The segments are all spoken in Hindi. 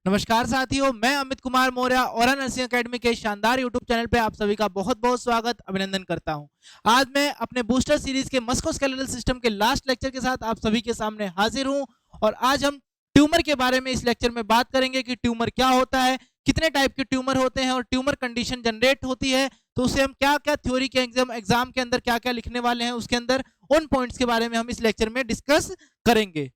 नमस्कार साथियों, मैं अमित कुमार मौर्य और नर्सिंग एकेडमी के शानदार यूट्यूब चैनल पे आप सभी का बहुत बहुत स्वागत अभिनंदन करता हूं। आज मैं अपने बूस्टर सीरीज के मस्कुलोस्केलेटल सिस्टम के लास्ट लेक्चर के साथ आप सभी के सामने हाजिर हूं और आज हम ट्यूमर के बारे में इस लेक्चर में बात करेंगे कि ट्यूमर क्या होता है, कितने टाइप के ट्यूमर होते हैं और ट्यूमर कंडीशन जनरेट होती है तो उसे हम क्या क्या थ्योरी के एग्जाम के अंदर क्या क्या लिखने वाले हैं उसके अंदर उन पॉइंट्स के बारे में हम इस लेक्चर में डिस्कस करेंगे।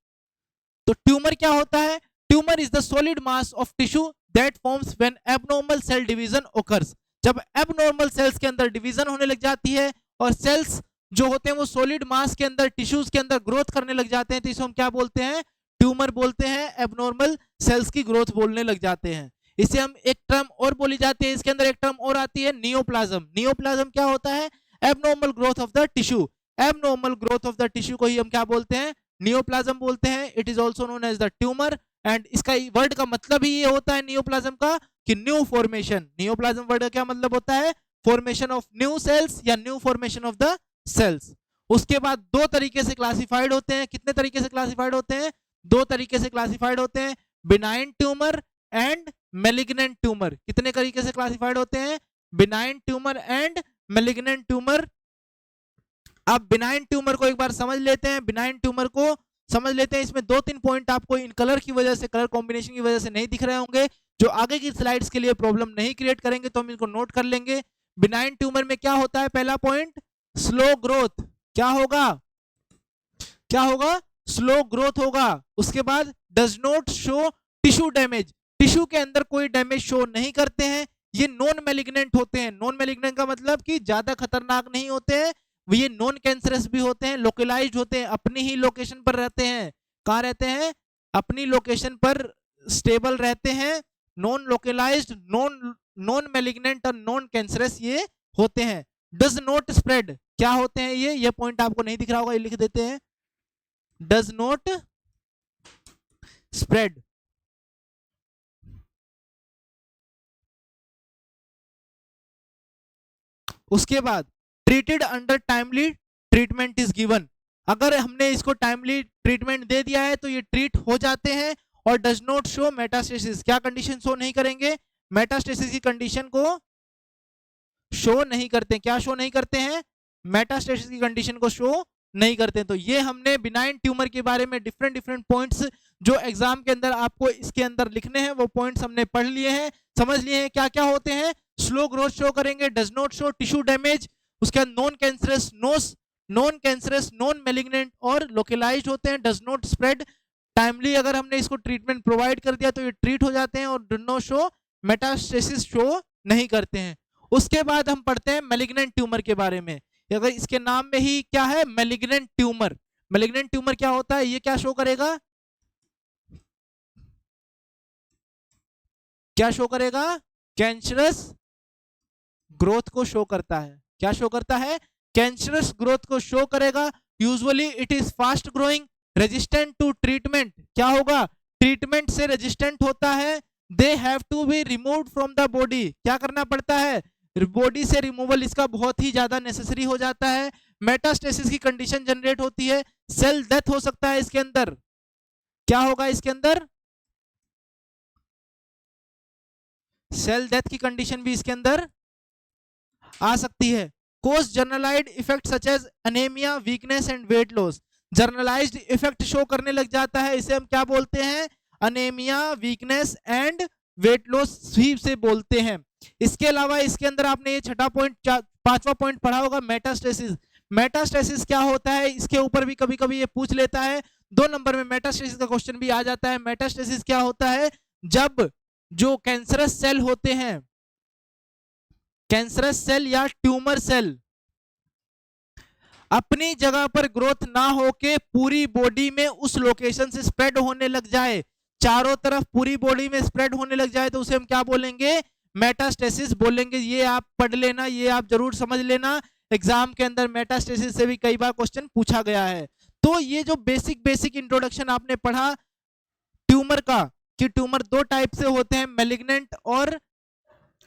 तो ट्यूमर क्या होता है? Tumour is the solid mass of tissue that forms when abnormal cell division occurs. जब एबनॉर्मल सेल्स के अंदर डिवीजन होने लग जाती है और सेल्स जो होते हैं वो सॉलिड मास के अंदर टिश्यूज के अंदर ग्रोथ करने लग जाते हैं तो इसे हम क्या बोलते हैं? ट्यूमर बोलते हैं। एबनॉर्मल सेल्स की ग्रोथ बोलने लग जाते हैं। इसे हम एक टर्म और बोली जाती है, इसके अंदर एक टर्म और आती है नियोप्लाज्म। नियोप्लाज्म क्या होता है? Abnormal growth of the tissue. Abnormal growth of the tissue को ही हम क्या बोलते हैं? नियोप्लाज्म बोलते हैं। It is also known as the tumour and इसका वर्ड का मतलब ही ये होता है नियोप्लाज्म का कि न्यू फॉर्मेशन। नियोप्लाज्म वर्ड का क्या मतलब होता है? फॉर्मेशन ऑफ न्यू सेल्स या new formation of the cells. उसके बाद दो तरीके से क्लासिफाइड होते हैं। कितने तरीके से क्लासिफाइड होते हैं? दो तरीके से क्लासिफाइड होते हैं, benign tumour and malignant tumour. कितने तरीके से क्लासिफाइड होते हैं? Benign tumour and malignant tumour. अब बिनाइन ट्यूमर को एक बार समझ लेते हैं। बिनाइन ट्यूमर को समझ लेते हैं। इसमें दो तीन पॉइंट आपको इन कलर की वजह से, कलर कॉम्बिनेशन की वजह से नहीं दिख रहे होंगे जो आगे की स्लाइड्स के लिए प्रॉब्लम नहीं क्रिएट करेंगे, तो हम इनको नोट कर लेंगे। बिनाइन ट्यूमर में क्या होता है? पहला पॉइंट, स्लो ग्रोथ। क्या होगा? क्या होगा? स्लो ग्रोथ होगा। उसके बाद does not show tissue damage. Tissue के अंदर कोई डैमेज शो नहीं करते हैं। ये नॉन मैलिग्नेंट होते हैं। नॉन मैलिग्नेंट का मतलब कि ज्यादा खतरनाक नहीं होते हैं। ये नॉन कैंसरस भी होते हैं, लोकलाइज्ड होते हैं, अपनी ही लोकेशन पर रहते हैं। कहाँ रहते हैं? अपनी लोकेशन पर स्टेबल रहते हैं। Non localised, non non malignant और नॉन कैंसरस ये होते हैं। डज नॉट स्प्रेड क्या होते हैं? ये पॉइंट आपको नहीं दिख रहा होगा, ये लिख देते हैं। Does not spread. उसके बाद treated under timely treatment is given. अगर हमने इसको टाइमली ट्रीटमेंट दे दिया है तो ये ट्रीट हो जाते हैं। और डज नॉट शो मेटास्टेसिस। क्या कंडीशन शो नहीं करेंगे? मेटास्टेसिस की कंडीशन को शो नहीं करते। क्या शो नहीं करते हैं? मेटास्टेसिस की कंडीशन को शो नहीं करते। तो ये हमने बिनाइन ट्यूमर के बारे में डिफरेंट डिफरेंट पॉइंट्स जो एग्जाम के अंदर आपको इसके अंदर लिखने हैं वो पॉइंट्स हमने पढ़ लिए हैं, समझ लिए हैं क्या क्या होते हैं। स्लो ग्रोथ शो करेंगे, does not show tissue damage. उसके बाद non cancerous, non cancerous, non malignant और लोकलाइज्ड होते हैं। डज नॉट स्प्रेड, टाइमली अगर हमने इसको ट्रीटमेंट प्रोवाइड कर दिया तो ये ट्रीट हो जाते हैं। और do not show metastasis, show नहीं करते हैं। उसके बाद हम पढ़ते हैं मैलिग्नेंट ट्यूमर के बारे में। अगर इसके नाम में ही क्या है? Malignant tumour. मैलिग्नेंट ट्यूमर क्या होता है? ये क्या शो करेगा? क्या शो करेगा? कैंसरस ग्रोथ को शो करता है। क्या शो करता है? कैंसरस ग्रोथ को शो करेगा। Usually it is fast growing, resistant to treatment. क्या होगा? ट्रीटमेंट से रेजिस्टेंट होता है। They have to be removed from the body. क्या करना पड़ता है? बॉडी से रिमूवल इसका बहुत ही ज्यादा नेसेसरी हो जाता है। मेटास्टेसिस की कंडीशन जनरेट होती है। सेल डेथ हो सकता है इसके अंदर। क्या होगा इसके अंदर? सेल डेथ की कंडीशन भी इसके अंदर आ सकती है। Cause generalized effect such as anemia, weakness and weight loss. Generalized effect show करने लग जाता है, इसे हम क्या बोलते हैं? Anemia, weakness and weight loss ही से बोलते हैं। इसके अलावा इसके अंदर आपने ये छठा पॉइंट, पांचवा पॉइंट पढ़ा होगा, मेटास्टेसिस। मेटास्टेसिस क्या होता है? इसके ऊपर भी कभी कभी ये पूछ लेता है। 2 नंबर में मेटास्टेसिस का क्वेश्चन भी आ जाता है। मेटास्टेसिस क्या होता है? जब जो कैंसरस सेल होते हैं, कैंसरस सेल या ट्यूमर सेल अपनी जगह पर ग्रोथ ना होके पूरी बॉडी में उस लोकेशन से स्प्रेड होने लग जाए, चारों तरफ पूरी बॉडी में स्प्रेड होने लग जाए तो उसे हम क्या बोलेंगे? मेटास्टेसिस बोलेंगे। ये आप पढ़ लेना, ये आप जरूर समझ लेना। एग्जाम के अंदर मेटास्टेसिस से भी कई बार क्वेश्चन पूछा गया है। तो ये जो बेसिक बेसिक इंट्रोडक्शन आपने पढ़ा ट्यूमर का, कि ट्यूमर दो टाइप से होते हैं,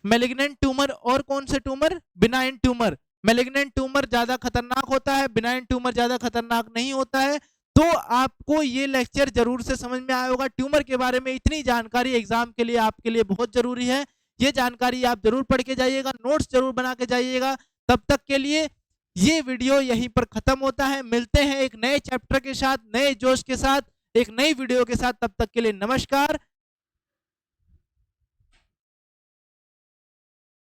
मैलिग्नेंट ट्यूमर और कौन से tumour? Benign tumour. Malignant tumour ज्यादा खतरनाक होता है, बिनाइन ट्यूमर ज्यादा खतरनाक नहीं होता है। तो आपको ये लेक्चर जरूर से समझ में आया होगा। ट्यूमर के बारे में इतनी जानकारी एग्जाम के लिए आपके लिए बहुत जरूरी है। ये जानकारी आप जरूर पढ़ के जाइएगा, नोट्स जरूर बना के जाइएगा। तब तक के लिए ये वीडियो यहीं पर खत्म होता है। मिलते हैं एक नए चैप्टर के साथ, नए जोश के साथ, एक नई वीडियो के साथ। तब तक के लिए नमस्कार।